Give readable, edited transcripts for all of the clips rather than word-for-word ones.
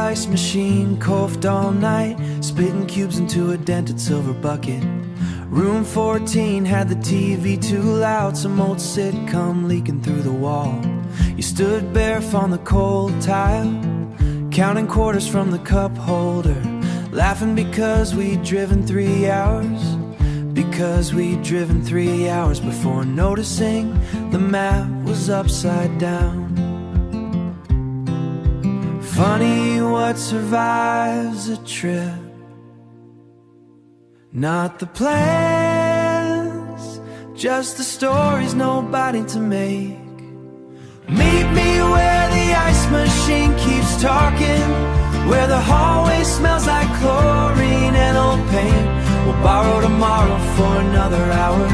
ice machine, coughed all night, spitting cubes into a dented silver bucket. Room 14 had the TV too loud, some old sitcom leaking through the wall. You stood barefoot on the cold tile, counting quarters from the cup holder, laughing because we'd driven 3 hours. Because we'd driven 3 hours before noticing the map was upside down. Funny what survives a trip, not the plans, just the stories nobody to make. Meet me where the ice machine keeps talking, where the hallway smells like chlorine and old paint. We'll borrow tomorrow for another hour.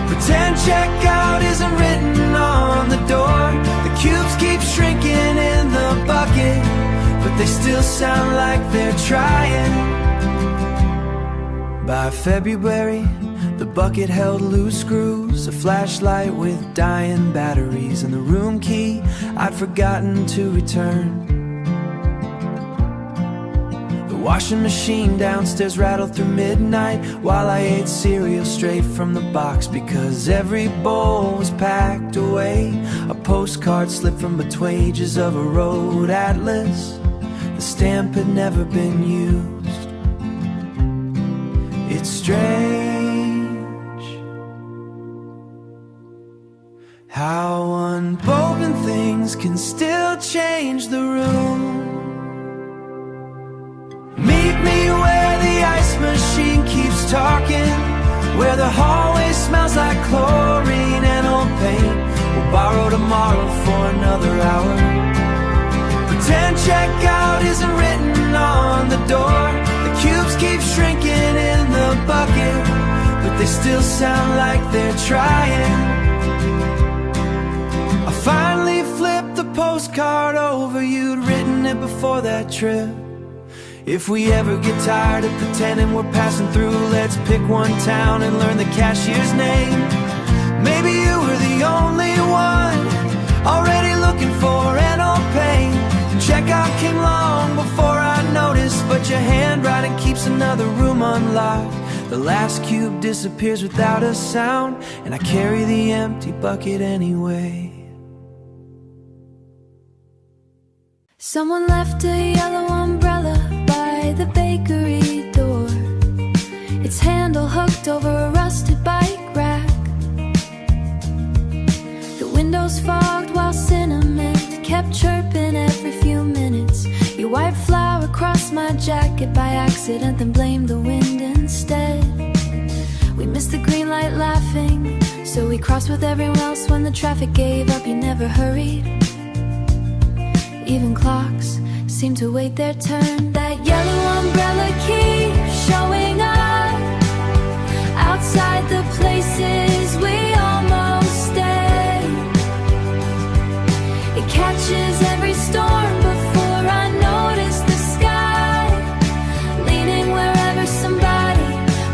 Pretend checkout isn't written on the door. The cubes keep shrinking in the bucket, but they still sound like they're trying. By February, the bucket held loose screws, a flashlight with dying batteries, and the room key I'd forgotten to return. The washing machine downstairs rattled through midnight while I ate cereal straight from the box, because every bowl was packed away. A postcard slipped from between pages of a road atlas. The stamp had never been used. It's strange how unbroken things can still change the room. Meet me where the ice machine keeps talking, where the hallway smells like chlorine and old paint. We'll borrow tomorrow for another hour. Pretend checkout isn't written on the door. The cubes keep shrinking in the bucket, but they still sound like they're trying. I finally flipped the postcard over. You'd written it before that trip. If we ever get tired of pretending we're passing through, let's pick one town and learn the cashier's name. Maybe you were the only one already looking for an old paint. The checkout came long before I noticed, but your handwriting keeps another room unlocked. The last cube disappears without a sound, and I carry the empty bucket anyway. Someone left a yellow umbrella by the bakery door, its handle hooked over a rusted bike rack. The windows fogged while cinnamon kept chirping every few minutes. You wiped flour across my jacket by accident, then blamed the wind instead. We missed the green light laughing, so we crossed with everyone else when the traffic gave up. You never hurried. Even clocks seem to wait their turn. That yellow umbrella keeps showing up outside the places we almost stayed. It catches every storm before I notice the sky, leaning wherever somebody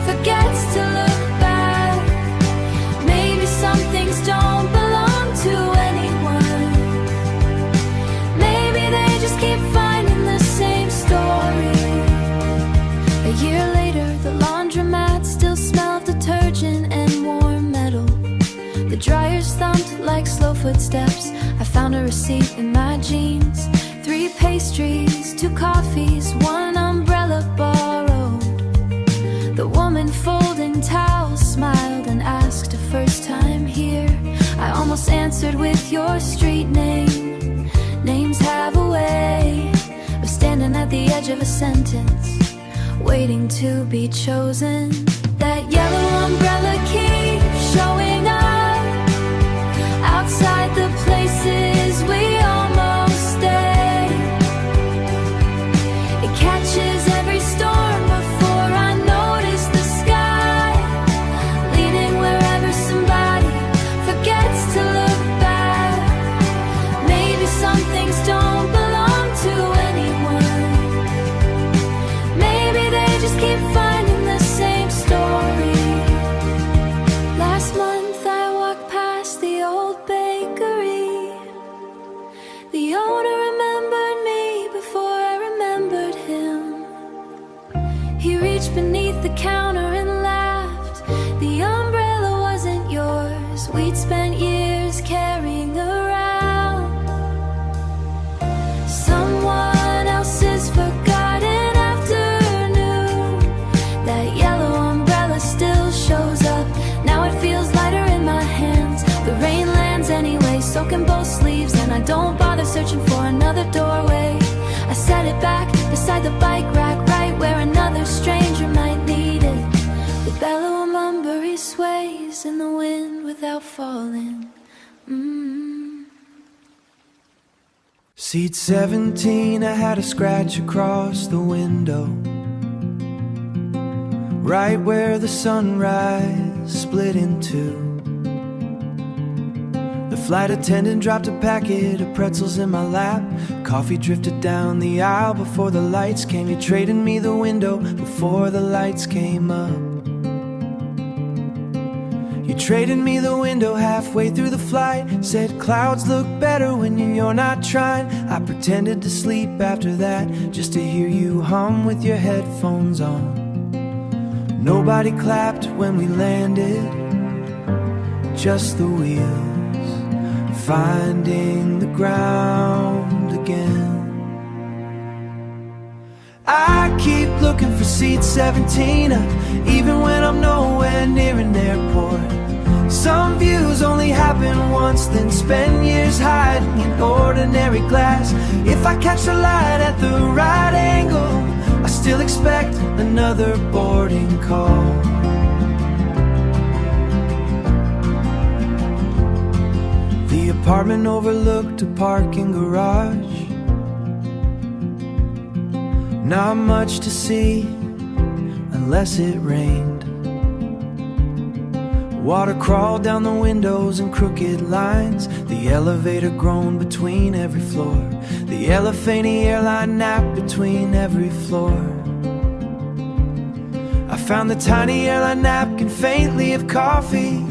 forgets to look back. Maybe some things don't belong to anyone. Maybe they just keep finding the same story. A year later, the laundromat still smelled of detergent and warm metal. The dryers thumped like slow footsteps. I found a receipt in my jeans. 3 pastries, 2 coffees, 1 umbrella borrowed. The woman folding towels smiled and asked a first time here. I almost answered with your street name. Names have a way of standing at the edge of a sentence, waiting to be chosen. That yellow umbrella keeps showing up outside the places we almost stayed. It catches every storm before I notice the sky, leaning wherever somebody forgets to look back. Maybe some things don't belong to anyone. Maybe they just keep finding the same story. reached beneath the counter and laughed. The umbrella wasn't yours, we'd spent years carrying around someone else's forgotten afternoon. That yellow umbrella still shows up, now it feels lighter in my hands. The rain lands anyway, soaking both sleeves, and I don't bother searching for another doorway. I set it back beside the bike rack, right where another stranger might need it. The bellowing umber, he sways in the wind without falling. Seat 17, I had a scratch across the window, right where the sunrise split in two. The flight attendant dropped a packet of pretzels in my lap. Coffee drifted down the aisle before the lights came. You traded me the window before the lights came up. You traded me the window halfway through the flight. Said clouds look better when you're not trying. I pretended to sleep after that, just to hear you hum with your headphones on. Nobody clapped when we landed, just the wheels finding the ground again. I keep looking for seat 17, even when I'm nowhere near an airport. Some views only happen once, then spend years hiding in ordinary glass. If I catch the light at the right angle, I still expect another boarding call. The apartment overlooked a parking garage. Not much to see unless it rained. Water crawled down the windows in crooked lines. The elevator groaned between every floor. The Elephant airline napped between every floor. I found the tiny airline napkin faintly of coffee.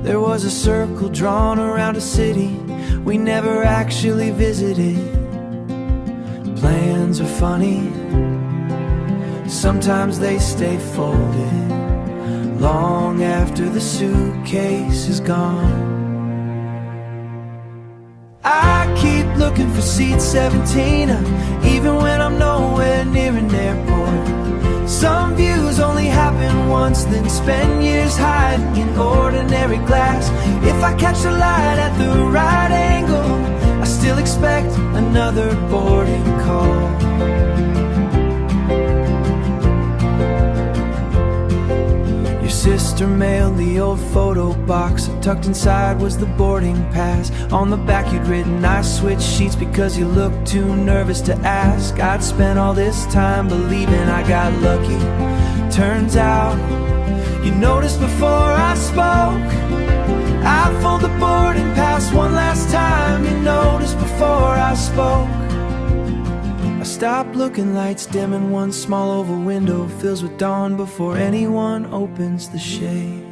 There was a circle drawn around a city we never actually visited. Plans are funny, sometimes they stay folded long after the suitcase is gone. I keep looking for seat 17, even when I'm nowhere near an airport. Some views only happen once, then spend years hiding in ordinary glass. If I catch the light at the right angle, I still expect another boarding call. Your sister mailed the old photo box. Tucked inside was the boarding pass. On the back you'd written, I switched sheets because you looked too nervous to ask. I'd spent all this time believing I got lucky. Turns out you noticed before I spoke. I fold the boarding pass one last time. You noticed before I spoke. I stop looking, lights dim, and one small oval window fills with dawn before anyone opens the shade.